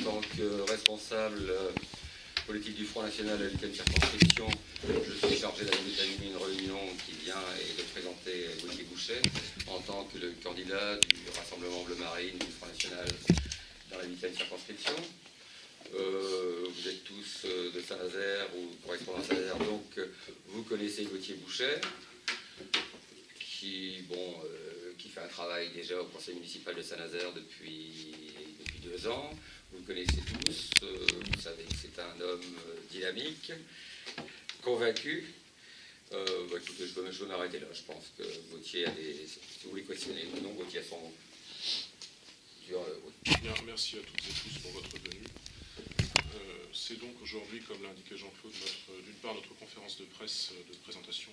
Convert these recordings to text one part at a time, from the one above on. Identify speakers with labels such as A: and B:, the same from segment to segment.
A: tant que responsable politique du Front National à la 8e circonscription, je suis chargé d'animer une réunion qui vient et de présenter Gauthier Bouchet en tant que le candidat du Rassemblement Bleu Marine du Front National dans la 8e circonscription. Vous êtes tous de Saint-Nazaire ou correspondants à Saint-Nazaire, donc vous connaissez Gauthier Bouchet, qui fait un travail déjà au conseil municipal de Saint-Nazaire depuis 2 ans. Vous le connaissez tous, vous savez que c'est un homme dynamique, convaincu. Écoutez, je vais m'arrêter là. Je pense que Gauthier a des... Si vous voulez questionner le nom, Gauthier a son mot.
B: Bien, merci à toutes et tous pour votre venue. C'est donc aujourd'hui, comme l'indiquait Jean-Claude, d'une part notre conférence de presse de présentation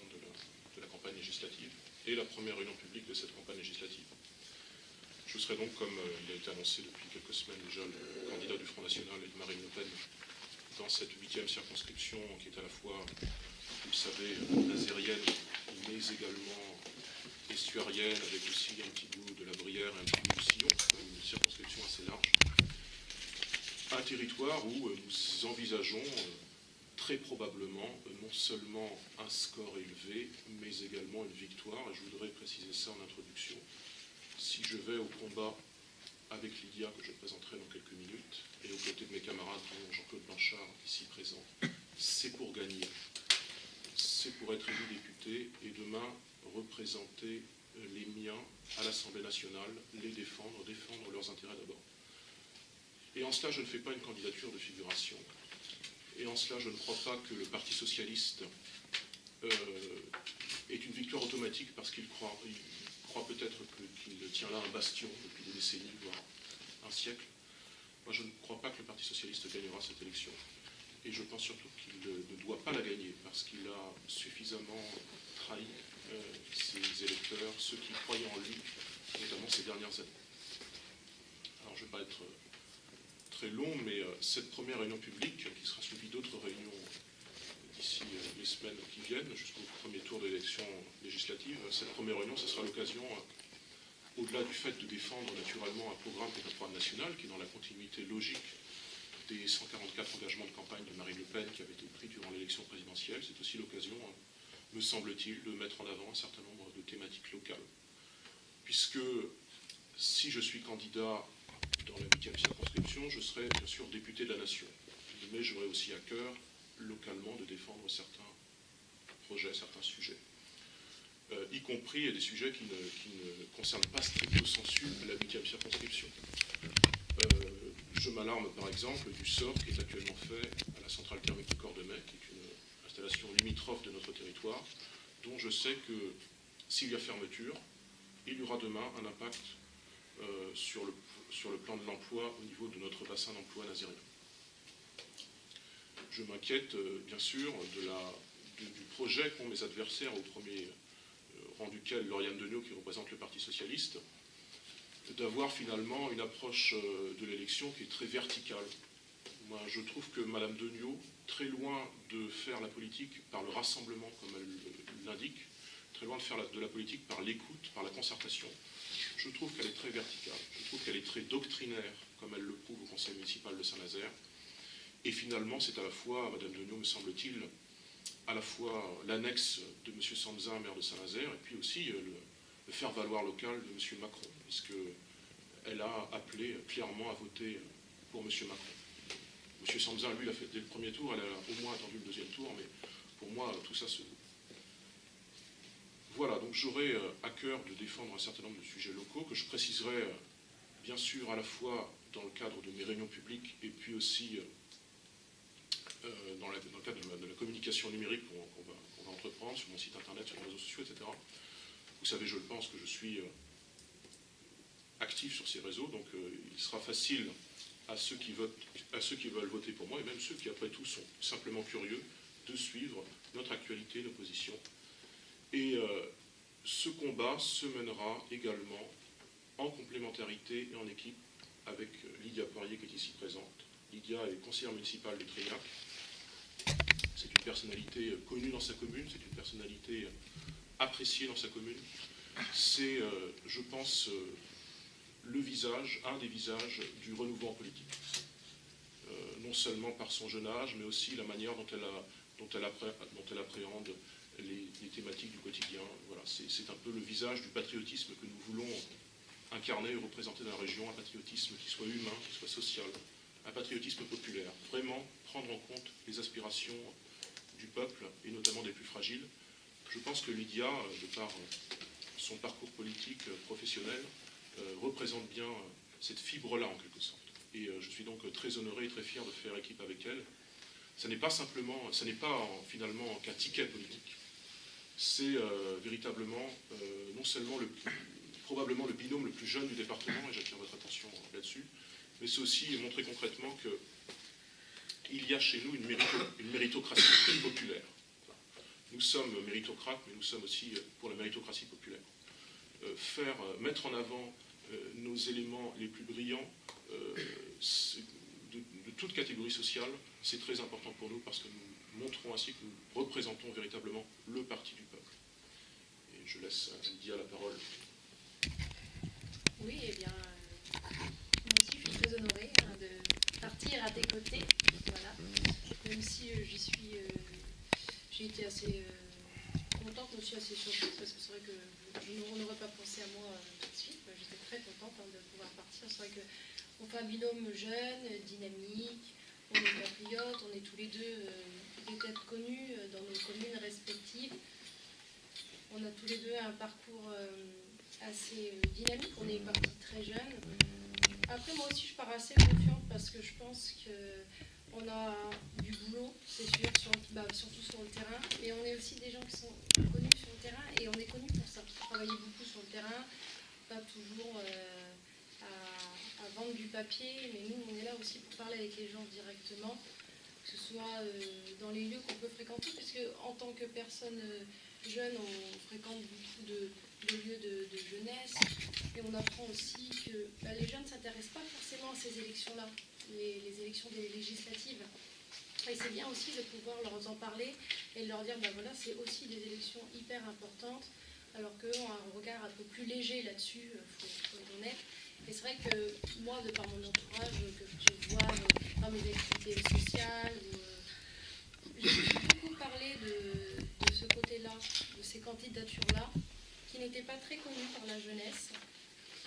B: de la campagne législative et la première réunion publique de cette campagne législative. Je serai donc, comme il a été annoncé depuis quelques semaines déjà, le candidat du Front National et de Marine Le Pen dans cette 8e circonscription qui est à la fois, vous le savez, nazérienne, mais également estuarienne, avec aussi un petit bout de la Brière et un petit bout du Sillon, une circonscription assez large. Un territoire où nous envisageons très probablement non seulement un score élevé, mais également une victoire, et je voudrais préciser ça en introduction. Si je vais au combat avec Lydia, que je présenterai dans quelques minutes, et aux côtés de mes camarades, dont Jean-Claude Blanchard, ici présent, c'est pour gagner. C'est pour être élu député et demain représenter les miens à l'Assemblée nationale, les défendre leurs intérêts d'abord. Et en cela, je ne fais pas une candidature de figuration. Et en cela, je ne crois pas que le Parti socialiste est une victoire automatique parce qu'il croit peut-être qu'il tient là un bastion depuis des décennies, voire un siècle. Moi, je ne crois pas que le Parti socialiste gagnera cette élection. Et je pense surtout qu'il ne doit pas la gagner parce qu'il a suffisamment trahi ses électeurs, ceux qui croyaient en lui, notamment ces dernières années. Alors, je ne vais pas être très long, mais cette première réunion publique, qui sera suivie d'autres réunions d'ici les semaines qui viennent, jusqu'au premier tour de l'élection législative, cette première réunion, ce sera l'occasion, au-delà du fait de défendre naturellement un programme qui est un programme national, qui est dans la continuité logique des 144 engagements de campagne de Marine Le Pen qui avaient été pris durant l'élection présidentielle, c'est aussi l'occasion, me semble-t-il, de mettre en avant un certain nombre de thématiques locales. Puisque si je suis candidat dans la 8e circonscription, je serai bien sûr député de la nation. Mais j'aurai aussi à cœur, localement, de défendre certains projets, certains sujets. Y compris des sujets qui ne concernent pas stricto sensu la 8e circonscription. Je m'alarme par exemple du sort qui est actuellement fait à la centrale thermique de Cordemais, qui est une installation limitrophe de notre territoire, dont je sais que s'il y a fermeture, il y aura demain un impact sur le plan de l'emploi au niveau de notre bassin d'emploi nazérien. Je m'inquiète bien sûr du projet qu'ont mes adversaires, au premier rang duquel Lauriane Degnaud, qui représente le Parti socialiste, d'avoir finalement une approche de l'élection qui est très verticale. Moi, je trouve que Mme Degnaud, très loin de faire la politique par le rassemblement, comme elle l'indique, très loin de faire de la politique par l'écoute, par la concertation, je trouve qu'elle est très verticale. Je trouve qu'elle est très doctrinaire, comme elle le prouve au conseil municipal de Saint-Nazaire. Et finalement, c'est à la fois, Mme Degnaud, me semble-t-il, à la fois l'annexe de M. Sanzin, maire de Saint-Nazaire, et puis aussi le faire-valoir local de M. Macron, puisqu'elle a appelé clairement à voter pour M. Macron. M. Sanzin, lui, l'a fait dès le premier tour, elle a au moins attendu le deuxième tour, mais pour moi, tout ça se... Voilà, donc j'aurai à cœur de défendre un certain nombre de sujets locaux que je préciserai bien sûr à la fois dans le cadre de mes réunions publiques et puis aussi dans le cadre de la communication numérique qu'on va entreprendre sur mon site internet, sur les réseaux sociaux, etc. Vous savez, je le pense, que je suis actif sur ces réseaux, donc il sera facile à ceux qui veulent voter pour moi, et même ceux qui, après tout, sont simplement curieux, de suivre notre actualité, nos positions. Et ce combat se mènera également en complémentarité et en équipe avec Lydia Poirier qui est ici présente. Lydia est conseillère municipale de Trignac. C'est une personnalité connue dans sa commune, c'est une personnalité appréciée dans sa commune. C'est, je pense, un des visages du renouveau en politique. non seulement par son jeune âge, mais aussi la manière dont elle appréhende les thématiques du quotidien. Voilà, c'est un peu le visage du patriotisme que nous voulons incarner et représenter dans la région, un patriotisme qui soit humain, qui soit social, un patriotisme populaire, vraiment prendre en compte les aspirations du peuple, et notamment des plus fragiles. Je pense que Lydia, de par son parcours politique professionnel, représente bien cette fibre-là, en quelque sorte. Et je suis donc très honoré et très fier de faire équipe avec elle. Ce n'est pas finalement qu'un ticket politique. C'est véritablement non seulement probablement le binôme le plus jeune du département, et j'attire votre attention là-dessus, mais c'est aussi montrer concrètement qu'il y a chez nous une méritocratie populaire. Nous sommes méritocrates, mais nous sommes aussi pour la méritocratie populaire. Mettre en avant nos éléments les plus brillants de toute catégorie sociale, c'est très important pour nous parce que nous montrons ainsi que nous représentons véritablement le parti du peuple. Et je laisse Lydia la parole.
C: Oui, eh bien, moi aussi je suis très honorée de partir à tes côtés, voilà. Même si j'ai été assez contente, mais aussi assez surprise, parce que c'est vrai que on n'aurait pas pensé à moi tout de suite. J'étais très contente de pouvoir partir. C'est vrai qu'on fait un binôme jeune, dynamique, on est patriotes, on est tous les deux des têtes connues dans nos communes respectives. On a tous les deux un parcours assez dynamique, on est partis très jeunes. Après, moi aussi, je pars assez confiante parce que je pense qu'on a du boulot, c'est sûr, surtout sur le terrain. Et on est aussi des gens qui sont connus sur le terrain et on est connus pour ça. Travailler beaucoup sur le terrain, pas toujours à vendre du papier, mais nous, on est là aussi pour parler avec les gens directement, que ce soit dans les lieux qu'on peut fréquenter, puisque en tant que personne jeune, on fréquente beaucoup de lieux de jeunesse, et on apprend aussi que les jeunes ne s'intéressent pas forcément à ces élections-là, les élections des législatives. Et c'est bien aussi de pouvoir leur en parler et de leur dire, voilà, c'est aussi des élections hyper importantes, alors qu'eux ont un regard un peu plus léger là-dessus, faut être honnête. Et c'est vrai que moi, de par mon entourage, que je vois dans mes activités sociales, j'ai beaucoup parlé de ce côté-là, de ces candidatures-là, qui n'étaient pas très connues par la jeunesse,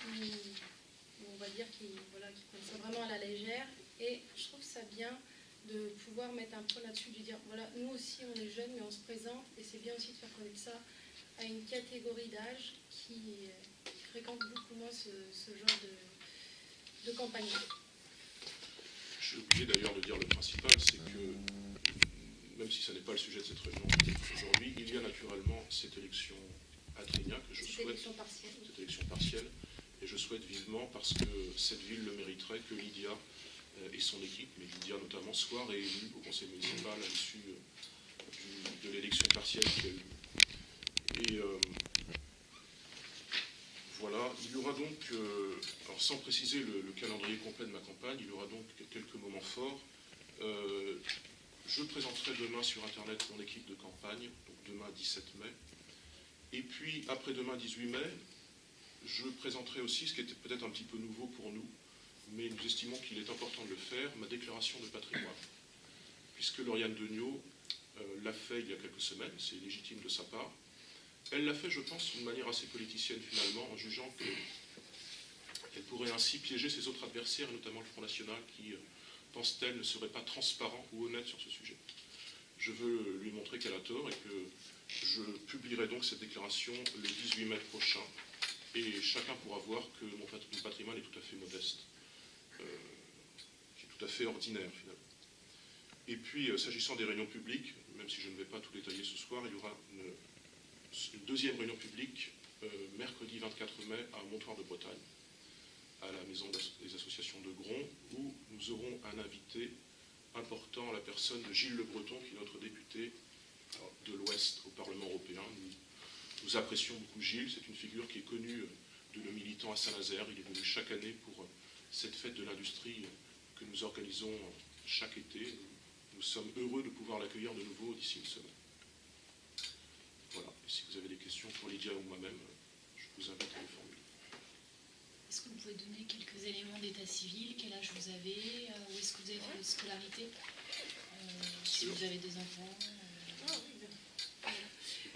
C: on va dire qui prennent ça vraiment à la légère. Et je trouve ça bien de pouvoir mettre un point là-dessus, de dire, voilà, nous aussi on est jeunes, mais on se présente, et c'est bien aussi de faire connaître ça à une catégorie d'âge qui fréquente beaucoup moins ce genre de campagne.
B: J'ai oublié d'ailleurs de dire le principal, c'est que, même si ce n'est pas le sujet de cette réunion aujourd'hui, il y a naturellement cette élection à Trégnac que je souhaite. Cette élection partielle. Et je souhaite vivement, parce que cette ville le mériterait, que Lydia et son équipe, mais Lydia notamment, soient réélue au conseil municipal à l'issue de l'élection partielle qu'il y a eu. Et voilà, il y aura donc, alors sans préciser le calendrier complet de ma campagne, il y aura donc quelques moments forts. Je présenterai demain sur Internet mon équipe de campagne, donc demain 17 mai. Et puis, après-demain 18 mai, je présenterai aussi, ce qui était peut-être un petit peu nouveau pour nous, mais nous estimons qu'il est important de le faire, ma déclaration de patrimoine. Puisque Lauriane Degnaud l'a fait il y a quelques semaines, c'est légitime de sa part. Elle l'a fait, je pense, d'une manière assez politicienne finalement, en jugeant qu'elle pourrait ainsi piéger ses autres adversaires, et notamment le Front National, qui, pense-t-elle, ne serait pas transparent ou honnête sur ce sujet. Je veux lui montrer qu'elle a tort et que je publierai donc cette déclaration le 18 mai prochain. Et chacun pourra voir que mon patrimoine est tout à fait modeste, qui est tout à fait ordinaire finalement. Et puis, s'agissant des réunions publiques, même si je ne vais pas tout détailler ce soir, il y aura une deuxième réunion publique mercredi 24 mai à Montoire-de-Bretagne, à la maison des associations de Gron, où nous aurons un invité important, la personne de Gilles Le Breton, qui est notre député de l'Ouest au Parlement européen. Nous apprécions beaucoup Gilles, c'est une figure qui est connue de nos militants à Saint-Nazaire. Il est venu chaque année pour cette fête de l'industrie que nous organisons chaque été. Nous sommes heureux de pouvoir l'accueillir de nouveau d'ici une semaine. Voilà, et si vous avez des questions pour Lydia ou moi-même, je vous invite à les formuler.
C: Est-ce
D: que vous pouvez donner quelques éléments d'état civil? Quel âge vous avez? Où est-ce que vous avez fait votre scolarité? Si vous avez des enfants?
C: Ah oui, bien. Voilà.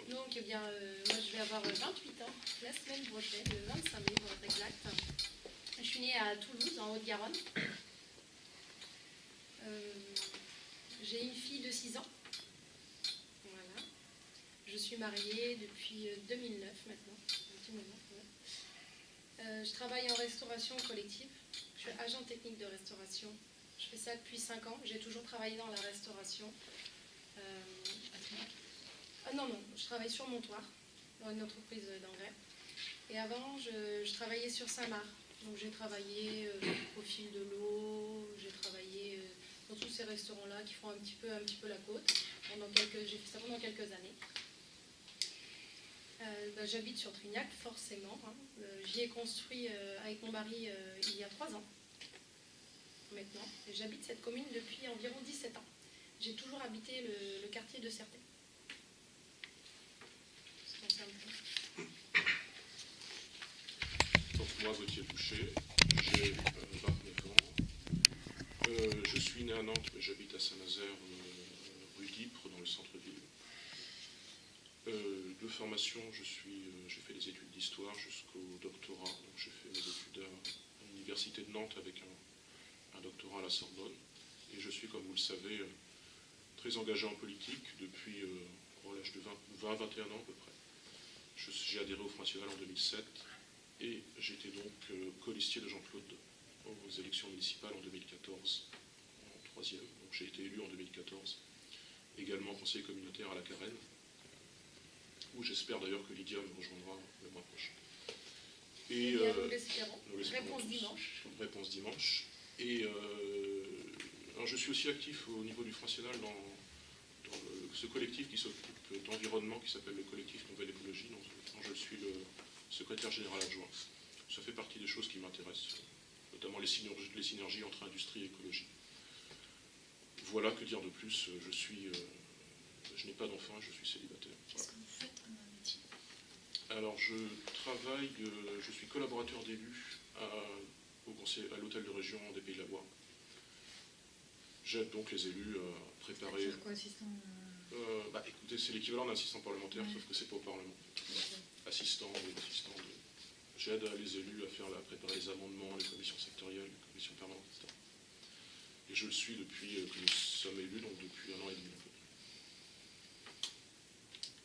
C: Donc, eh bien, moi, je vais avoir 28 ans la semaine prochaine, le 25 mai, pour être exact. Je suis née à Toulouse, en Haute-Garonne. J'ai une fille de 6 ans. Voilà. Je suis mariée depuis 2009 maintenant. Un petit moment, ouais. Je travaille en restauration collective. Je suis agent technique de restauration. Je fais ça depuis 5 ans. J'ai toujours travaillé dans la restauration.
D: À Triac?
C: Non, je travaille sur Montoire, dans une entreprise d'engrais. Et avant, je travaillais sur Saint-Marc. Donc j'ai travaillé au fil de l'eau, j'ai travaillé dans tous ces restaurants-là qui font un petit peu la côte. J'ai fait ça pendant quelques années. J'habite sur Trignac, forcément. Hein. J'y ai construit avec mon mari il y a 3 ans, maintenant. Et j'habite cette commune depuis environ 17 ans. J'ai toujours habité le quartier de Certé.
B: Donc moi, Gauthier Boucher, j'ai 29 ans. Je suis né à Nantes, mais j'habite à Saint-Nazaire, rue d'Ypres, dans le centre-ville. De formation, j'ai fait des études d'histoire jusqu'au doctorat. Donc j'ai fait mes études à l'université de Nantes avec un doctorat à la Sorbonne. Et je suis, comme vous le savez, très engagé en politique depuis l'âge de 20-21 ans à peu près. J'ai adhéré au Front National en 2007 et j'étais donc colistier de Jean-Claude aux élections municipales en 2014, en 3e. Donc j'ai été élu en 2014, également conseiller communautaire à la Carène, où j'espère d'ailleurs que Lydia me rejoindra le mois prochain. Et
C: nous l'espérons.
B: Réponse
C: dimanche.
B: Réponse dimanche. Et alors je suis aussi actif au niveau du Front National dans ce collectif qui s'occupe d'environnement, qui s'appelle le collectif Nouvelle Écologie, dont je suis le secrétaire général adjoint. Ça fait partie des choses qui m'intéressent, notamment les synergies entre industrie et écologie. Voilà, que dire de plus. Je n'ai pas d'enfant, je suis célibataire.
D: Qu'est-ce que vous faites comme métier?
B: Alors je suis collaborateur d'élu à l'hôtel de région des Pays de la Loire. J'aide donc les élus à préparer...
E: C'est quoi, assistant
B: écoutez, c'est l'équivalent d'un assistant parlementaire, sauf que c'est pas au Parlement. Assistant. J'aide les élus à préparer les amendements, les commissions sectorielles, les commissions permanentes, etc. Et je le suis depuis que nous sommes élus, donc depuis 1 an et demi.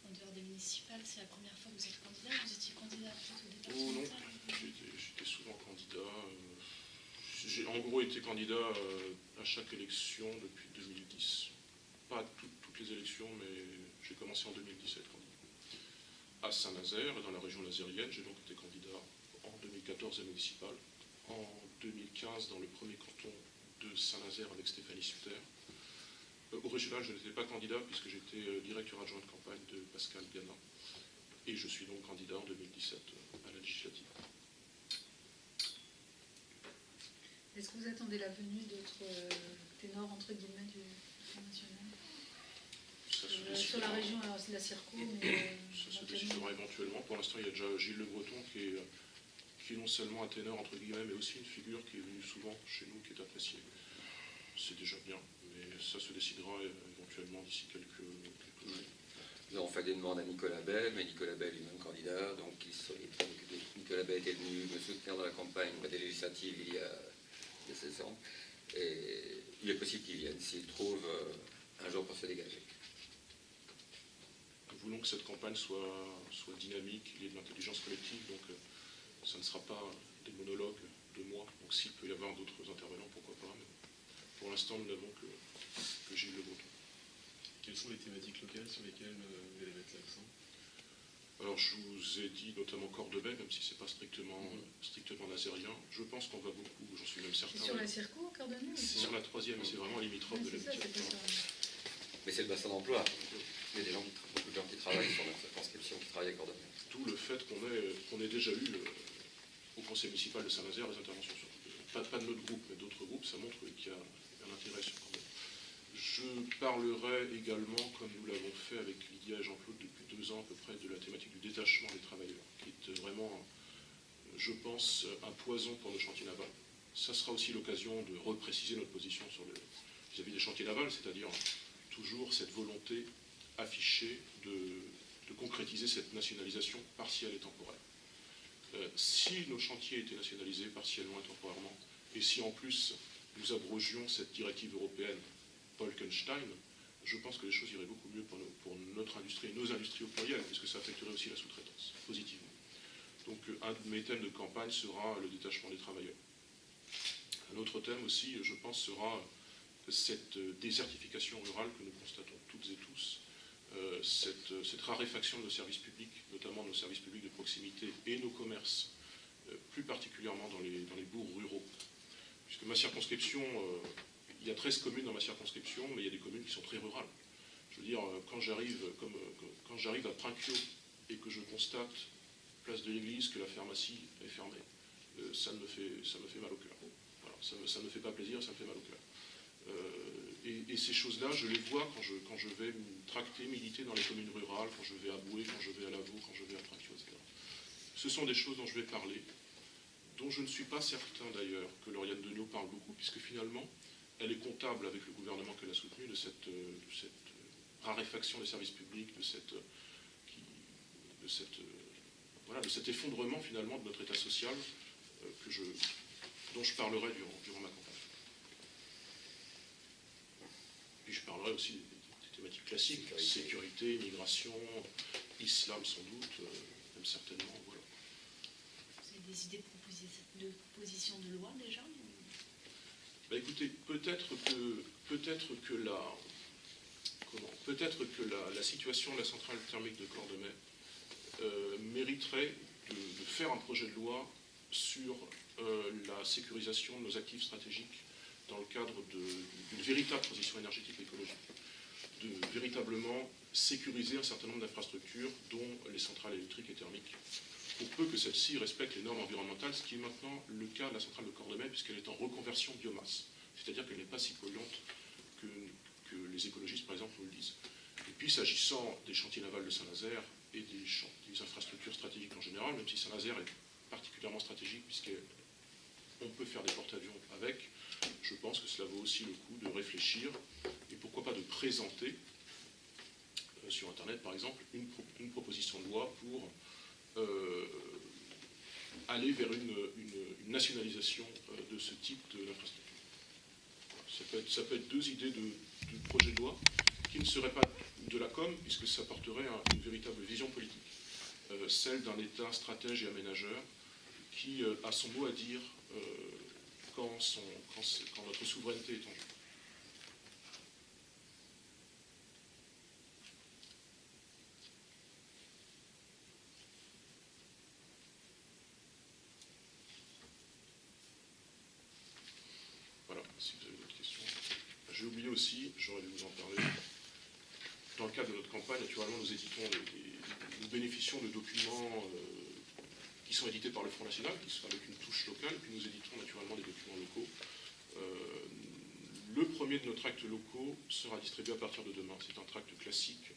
D: En dehors des municipales, c'est la première fois que vous êtes candidat? Vous étiez candidat plutôt
B: Oh non,
D: départemental?
B: j'étais souvent candidat. J'ai en gros été candidat à chaque élection depuis 2010. Pas à toutes les élections, mais j'ai commencé en 2017 candidat. À Saint-Nazaire, dans la région nazérienne, j'ai donc été candidat en 2014 à municipal, en 2015 dans le premier canton de Saint-Nazaire avec Stéphanie Sutter. Au régional, je n'étais pas candidat puisque j'étais directeur adjoint de campagne de Pascal Gana. Et je suis donc candidat en 2017 à la législative.
E: Est-ce que vous attendez la venue d'autres ténors, entre guillemets, du Front National sur la région de la Circo, mais
B: ça se décidera éventuellement. Pour l'instant, il y a déjà Gilles Le Breton qui est non seulement un ténor, entre guillemets, mais aussi une figure qui est venue souvent chez nous, qui est appréciée. C'est déjà bien, mais ça se décidera éventuellement d'ici quelques jours.
A: Nous avons fait des demandes à Nicolas Bay, mais Nicolas Bay est lui-même candidat, donc Nicolas Bay était venu me soutenir dans la campagne des législatives il y a 16 ans, et il est possible qu'il vienne s'il trouve un jour pour se dégager.
B: Nous voulons que cette campagne soit dynamique, qu'il y ait de l'intelligence collective, donc ça ne sera pas des monologues de moi, donc s'il peut y avoir d'autres intervenants, pourquoi pas, mais pour l'instant nous n'avons que Gilles Le Breton.
F: Quelles sont les thématiques locales sur lesquelles vous allez mettre l'accent?
B: Alors je vous ai dit notamment Cordebais, même si ce n'est pas strictement nazérien. Je pense qu'on va beaucoup, j'en suis même certain.
E: c'est sur la Circo, Cordonnier?
B: C'est sur la 3e, c'est vraiment limitrophe de la
E: c'est ça, c'est
B: médiation.
E: pas ça.
A: Mais c'est le bassin d'emploi. Il y a beaucoup de gens qui travaillent sur notre circonscription, qui travaillent à Cordonnier.
B: D'où le fait qu'on ait déjà eu au conseil municipal de Saint-Nazaire des interventions pas de notre groupe, mais d'autres groupes, ça montre qu'il y a un intérêt sur Cordonnier. Je parlerai également, comme nous l'avons fait avec Lydia et Jean-Claude depuis 2 ans à peu près, de la thématique du détachement des travailleurs, qui est vraiment, je pense, un poison pour nos chantiers navals. Ça sera aussi l'occasion de repréciser notre position vis-à-vis des chantiers navals, c'est-à-dire toujours cette volonté affichée de concrétiser cette nationalisation partielle et temporaire. Si nos chantiers étaient nationalisés partiellement et temporairement, et si en plus nous abrogions cette directive européenne Bolkestein, je pense que les choses iraient beaucoup mieux pour notre industrie, nos industries au pluriel, puisque ça affecterait aussi la sous-traitance, positivement. Donc un de mes thèmes de campagne sera le détachement des travailleurs. Un autre thème aussi, je pense, sera cette désertification rurale que nous constatons toutes et tous, cette raréfaction de nos services publics, notamment nos services publics de proximité et nos commerces, plus particulièrement dans les bourgs ruraux. Puisque ma circonscription, il y a 13 communes dans ma circonscription, mais il y a des communes qui sont très rurales. Je veux dire, quand j'arrive à Princiot et que je constate, place de l'église, que la pharmacie est fermée, ça me fait mal au cœur. Voilà, ça ne me fait pas plaisir, ça me fait mal au cœur. Et ces choses-là, je les vois quand je vais me tracter, militer dans les communes rurales, quand je vais à Boué, quand je vais à Lavaux, quand je vais à Princiot, etc. Ce sont des choses dont je vais parler, dont je ne suis pas certain d'ailleurs que Lauriane Deniau parle beaucoup, puisque finalement, elle est comptable avec le gouvernement qu'elle a soutenu de cette raréfaction des services publics, de cet effondrement finalement de notre état social dont je parlerai durant ma campagne. Puis je parlerai aussi des thématiques classiques, sécurité, immigration, islam sans doute, même certainement, voilà.
D: Vous avez des idées de propositions de loi déjà?
B: Écoutez, peut-être que la situation de la centrale thermique de Cordemais mériterait de faire un projet de loi sur la sécurisation de nos actifs stratégiques dans le cadre d'une véritable transition énergétique et écologique, de véritablement sécuriser un certain nombre d'infrastructures, dont les centrales électriques et thermiques, pour peu que celles-ci respectent les normes environnementales, ce qui est maintenant le cas de la centrale de Cordemais, puisqu'elle est en reconversion biomasse. C'est-à-dire qu'elle n'est pas si polluante que les écologistes, par exemple, nous le disent. Et puis, s'agissant des chantiers navals de Saint-Nazaire et des infrastructures stratégiques en général, même si Saint-Nazaire est particulièrement stratégique, puisqu'on peut faire des porte-avions avec, je pense que cela vaut aussi le coup de réfléchir, et pourquoi pas de présenter, sur Internet par exemple, une proposition de loi pour aller vers une nationalisation de ce type d'infrastructure. Ça peut être deux idées de projet de loi qui ne seraient pas de la com, puisque ça porterait une véritable vision politique, celle d'un État stratège et aménageur qui a son mot à dire quand notre souveraineté est en jeu. Voilà, si vous avez d'autres questions. J'ai oublié aussi, j'aurais dû vous en parler, dans le cadre de notre campagne, naturellement, nous bénéficions de documents qui sont édités par le Front National, qui sont avec une touche locale, puis nous éditons naturellement des documents locaux. Le premier de nos tracts locaux sera distribué à partir de demain. C'est un tract classique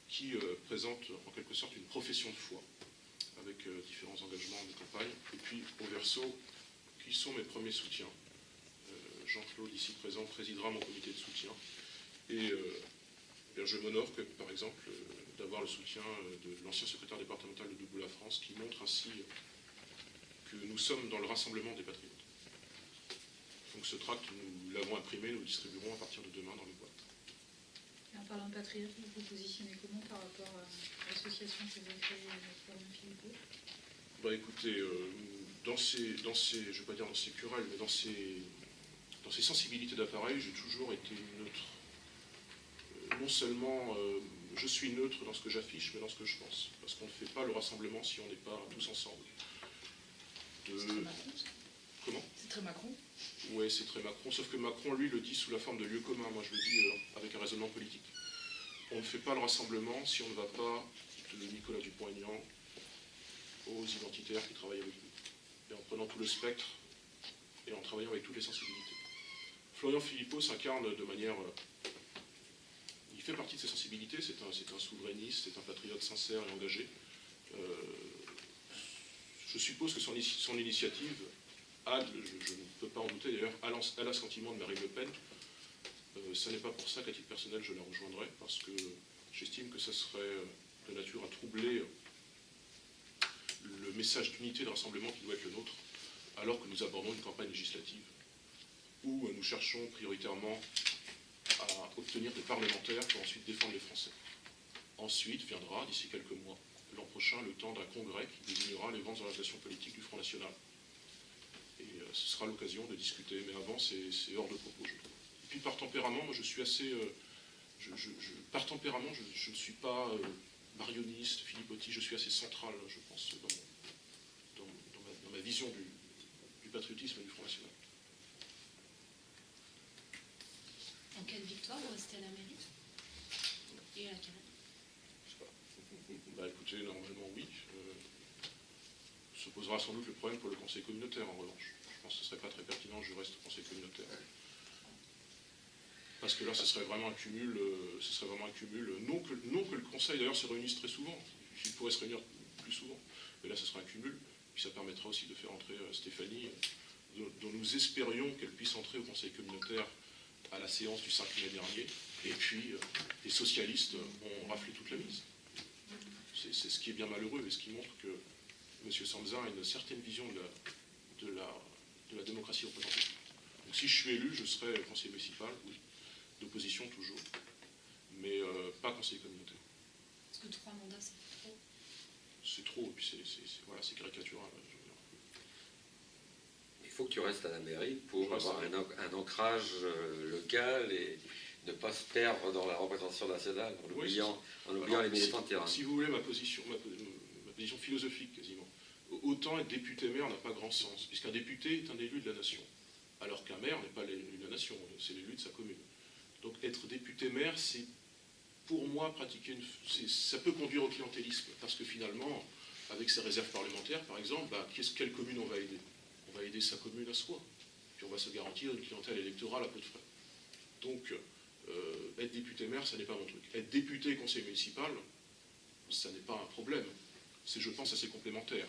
B: qui présente en quelque sorte une profession de foi, avec différents engagements de campagne. Et puis au verso, qui sont mes premiers soutiens. Jean-Claude, ici présent, présidera mon comité de soutien. Et je m'honore, par exemple, d'avoir le soutien de l'ancien secrétaire départemental de Debout la France, qui montre ainsi que nous sommes dans le rassemblement des patriotes. Donc ce tract, nous l'avons imprimé, nous le distribuerons à partir de demain dans les boîtes.
E: Et en parlant de patriote, vous vous positionnez comment par rapport à l'association que vous avez créée avec Florian Philippot?
B: Écoutez, je ne vais pas dire dans ces querelles, mais dans ces sensibilités d'appareil, j'ai toujours été neutre. Non seulement je suis neutre dans ce que j'affiche, mais dans ce que je pense. Parce qu'on ne fait pas le rassemblement si on n'est pas tous ensemble.
D: C'est très Macron, ça.
B: Comment?
D: C'est très Macron.
B: Oui, c'est très Macron, sauf que Macron, lui, le dit sous la forme de lieu commun. Moi, je le dis avec un raisonnement politique. On ne fait pas le rassemblement si on ne va pas de Nicolas Dupont-Aignan aux identitaires qui travaillent avec nous. Et en prenant tout le spectre et en travaillant avec toutes les sensibilités. Florian Philippot s'incarne de manière... il fait partie de ces sensibilités, c'est un souverainiste, c'est un patriote sincère et engagé. Je suppose que son initiative je ne peux pas en douter d'ailleurs, a l'assentiment de Marine Le Pen. Ce n'est pas pour ça qu'à titre personnel je la rejoindrai, parce que j'estime que ça serait de nature à troubler le message d'unité et de rassemblement qui doit être le nôtre, alors que nous abordons une campagne législative où nous cherchons prioritairement à obtenir des parlementaires pour ensuite défendre les Français. Ensuite viendra, d'ici quelques mois, l'an prochain, le temps d'un congrès qui désignera les grandes orientations politiques du Front National. Et ce sera l'occasion de discuter, mais avant, c'est hors de propos, je trouve. Et puis par tempérament, moi je suis assez... par tempérament, je ne suis pas marionniste, philippotis, je suis assez central, je pense, dans ma vision du patriotisme et du Front National.
D: En cas de victoire, vous restez à la mairie et à la Carène?
B: Je sais pas. Bah écoutez, normalement oui. Se posera sans doute le problème pour le conseil communautaire en revanche. Je pense que ce ne serait pas très pertinent que je reste au conseil communautaire. Parce que là, ce serait vraiment un cumul, non que le conseil d'ailleurs se réunisse très souvent, il pourrait se réunir plus souvent, mais là ce sera un cumul, puis ça permettra aussi de faire entrer Stéphanie, dont nous espérions qu'elle puisse entrer au conseil communautaire à la séance du 5 mai dernier, et puis les socialistes ont raflé toute la mise. C'est ce qui est bien malheureux, et ce qui montre que M. Sanzin a une certaine vision de la démocratie représentative. Donc si je suis élu, je serai conseiller municipal, oui, d'opposition toujours, mais pas conseiller communautaire.
D: Est-ce que 3 mandats, c'est trop?
B: C'est trop, et puis c'est caricatural.
A: Il faut que tu restes à la mairie pour avoir un ancrage local et ne pas se perdre dans la représentation nationale en oubliant les militants de terrain.
B: Si vous voulez ma position philosophique quasiment, autant être député-maire n'a pas grand sens, puisqu'un député est un élu de la nation, alors qu'un maire n'est pas l'élu de la nation, c'est l'élu de sa commune. Donc être député-maire, c'est pour moi pratiquer ça peut conduire au clientélisme, parce que finalement, avec ses réserves parlementaires par exemple, quelle commune on va aider? On va aider sa commune à soi, puis on va se garantir une clientèle électorale à peu de frais. Donc être député-maire, ça n'est pas mon truc. Être député conseil municipal, ça n'est pas un problème. C'est, je pense, assez complémentaire,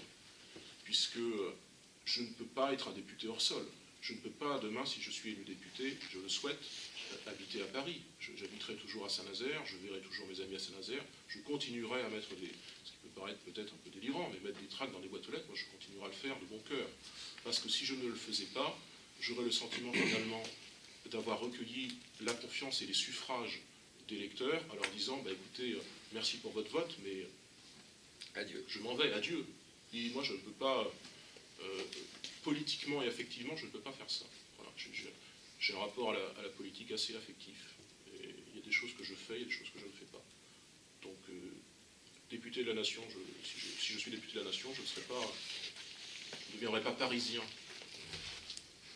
B: puisque je ne peux pas être un député hors sol. Je ne peux pas, demain, si je suis élu député, je le souhaite, habiter à Paris. J'habiterai toujours à Saint-Nazaire, je verrai toujours mes amis à Saint-Nazaire, je continuerai à mettre ce qui peut paraître peut-être un peu délirant, mais mettre des tracts dans les boîtes aux lettres, moi je continuerai à le faire de bon cœur. Parce que si je ne le faisais pas, j'aurais le sentiment finalement d'avoir recueilli la confiance et les suffrages des électeurs en leur disant, écoutez, merci pour votre vote, mais
A: adieu.
B: Je m'en vais, adieu. Et moi je ne peux pas, politiquement et affectivement, je ne peux pas faire ça. Voilà, j'ai un rapport à la politique assez affectif. Et il y a des choses que je fais, il y a des choses que je ne fais pas. Donc, député de la nation, si je suis député de la nation, je ne deviendrai pas parisien,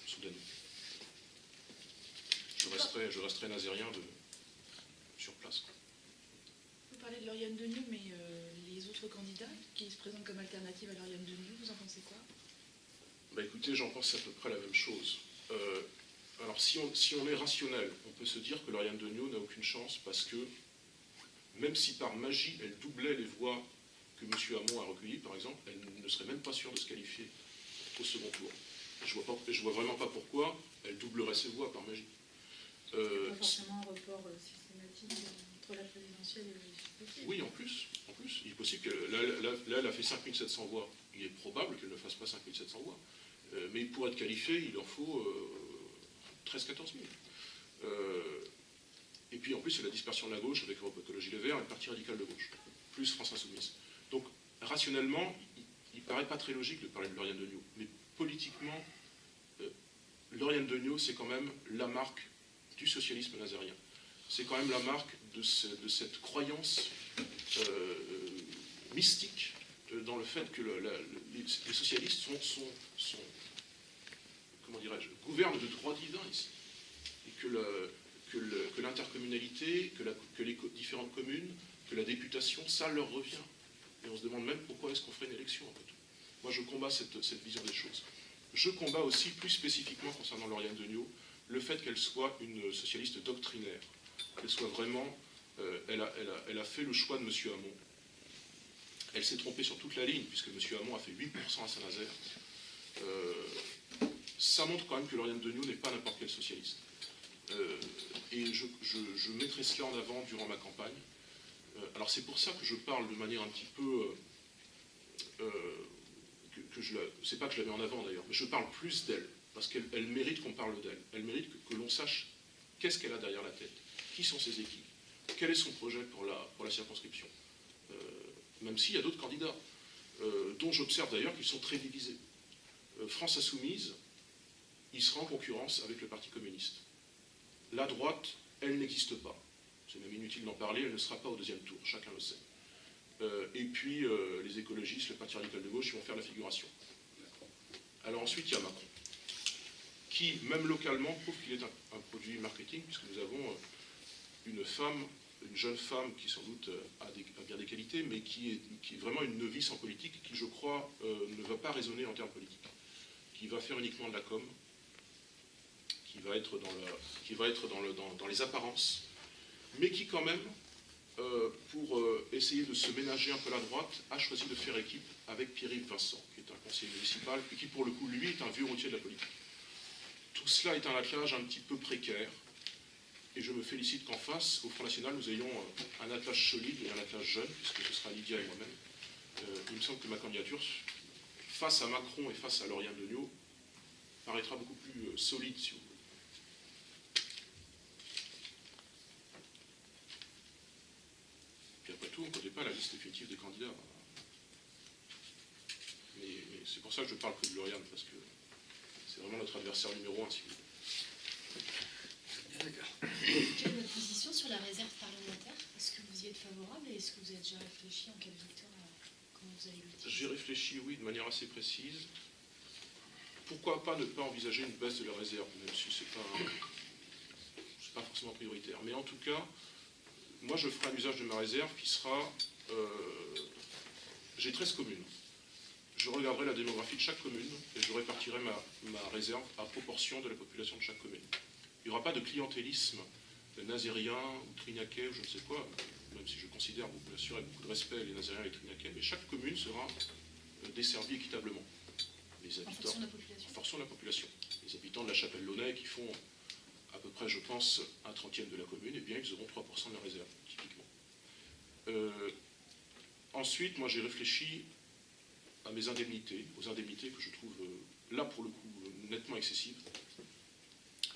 B: soudainement. Je resterai nazérien sur place.
G: Vous parlez de Lauriane Deniau, mais les autres candidats qui se présentent comme alternative à Lauriane Deniau, vous en pensez quoi?
B: Écoutez, j'en pense à peu près la même chose. Alors si on est rationnel, on peut se dire que Lauriane Deniau n'a aucune chance parce que, même si par magie elle doublait les voix que M. Hamon a recueillies, par exemple, elle ne serait même pas sûre de se qualifier au second tour. Je vois vraiment pas pourquoi elle doublerait ses voix par magie.
E: Pas forcément un report systématique entre la présidentielle et les législatives.
B: Oui, en plus, il est possible que là elle a fait 5700 voix. Il est probable qu'elle ne fasse pas 5700 voix. Mais pour être qualifié, il leur faut 13-14 000. Et puis en plus, c'est la dispersion de la gauche avec Europe Écologie Les Verts et le Parti radical de gauche, plus France Insoumise. Donc, rationnellement, il ne paraît pas très logique de parler de Lauriane Deniau. Mais politiquement, Lauriane Deniau, c'est quand même la marque du socialisme nazérien. C'est quand même la marque de cette croyance mystique dans le fait que les socialistes sont comment dirais-je, gouvernent de droit divin ici. Et que l'intercommunalité, que les différentes communes, que la députation, ça leur revient. Et on se demande même pourquoi est-ce qu'on ferait une élection après tout. Moi je combats cette vision des choses. Je combats aussi, plus spécifiquement concernant Lauriane Deniau, le fait qu'elle soit une socialiste doctrinaire. Qu'elle soit vraiment... elle a fait le choix de M. Hamon. Elle s'est trompée sur toute la ligne, puisque M. Hamon a fait 8% à Saint-Nazaire. Ça montre quand même que Lauriane Degnaud n'est pas n'importe quel socialiste. Et je mettrai cela en avant durant ma campagne. Alors c'est pour ça que je parle de manière un petit peu... c'est pas que je la mets en avant d'ailleurs, mais je parle plus d'elle, parce qu'elle mérite qu'on parle d'elle. Elle mérite que l'on sache qu'est-ce qu'elle a derrière la tête, qui sont ses équipes, quel est son projet pour la circonscription. Même s'il y a d'autres candidats, dont j'observe d'ailleurs qu'ils sont très divisés. France Insoumise, il sera en concurrence avec le Parti communiste. La droite, elle n'existe pas. C'est même inutile d'en parler, elle ne sera pas au deuxième tour, chacun le sait. Et puis les écologistes, le Parti radical de gauche, ils vont faire la figuration. Alors ensuite, il y a Macron, qui, même localement, prouve qu'il est un produit marketing, puisque nous avons une jeune femme qui sans doute a bien des qualités, mais qui est vraiment une novice en politique, qui, je crois, ne va pas raisonner en termes politiques, qui va faire uniquement de la com, qui va être dans les apparences, mais qui quand même, pour essayer de se ménager un peu la droite, a choisi de faire équipe avec Pierre-Yves Vincent, qui est un conseiller municipal, et qui pour le coup, lui, est un vieux routier de la politique. Tout cela est un attelage un petit peu précaire, et je me félicite qu'en face, au Front National, nous ayons un attelage solide et un attelage jeune, puisque ce sera Lydia et moi-même. Il me semble que ma candidature, face à Macron et face à Lauriane Degnaud, paraîtra beaucoup plus solide, si vous voulez. Puis après tout, on ne connaît pas la liste définitive des candidats. Mais c'est pour ça que je parle que de Lauriane, parce que c'est vraiment notre adversaire numéro 1, si vous voulez.
D: Quelle est votre position sur la réserve parlementaire? Est-ce que vous y êtes favorable et est-ce que vous avez déjà réfléchi en cas de victoire à comment vous allez l'utiliser?
B: J'ai réfléchi, oui, de manière assez précise. Pourquoi pas ne pas envisager une baisse de la réserve, même si ce n'est pas forcément prioritaire. Mais en tout cas, moi je ferai un usage de ma réserve qui sera... j'ai 13 communes. Je regarderai la démographie de chaque commune et je répartirai ma réserve à proportion de la population de chaque commune. Il n'y aura pas de clientélisme nazérien ou trinaquais ou je ne sais quoi, même si je considère, bien sûr, avec beaucoup de respect les nazériens et les trinaquais, mais chaque commune sera desservie équitablement. Les habitants,
D: en fonction de la population.
B: En fonction de la population. Les habitants de la Chapelle-Launay qui font à peu près, je pense, 1/30 de la commune, eh bien, ils auront 3% de la réserve, typiquement. Ensuite, moi, j'ai réfléchi à mes indemnités, aux indemnités que je trouve, là, pour le coup, nettement excessives.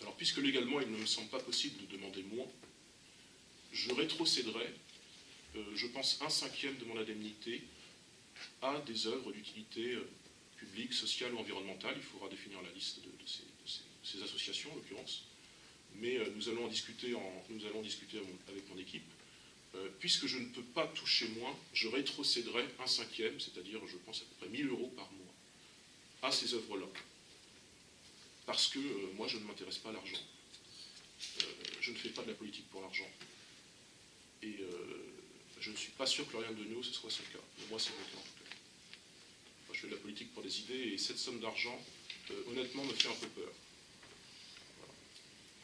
B: Alors, puisque légalement, il ne me semble pas possible de demander moins, je rétrocéderai, je pense, 1/5 de mon indemnité à des œuvres d'utilité publique, sociale ou environnementale. Il faudra définir la liste de ces associations, en l'occurrence. Mais nous allons discuter avec mon équipe. Puisque je ne peux pas toucher moins, je rétrocéderai 1/5, c'est-à-dire, je pense, à peu près 1 000 € par mois, à ces œuvres-là. Parce que moi, je ne m'intéresse pas à l'argent. Je ne fais pas de la politique pour l'argent. Et je ne suis pas sûr que Lauriane Degnaud, ce soit son cas. Mais moi, c'est mon cas, en tout cas. Enfin, je fais de la politique pour des idées, et cette somme d'argent, honnêtement, me fait un peu peur. Voilà.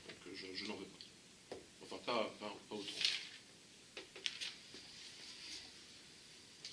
B: Donc, je n'en veux pas. Enfin, pas autant.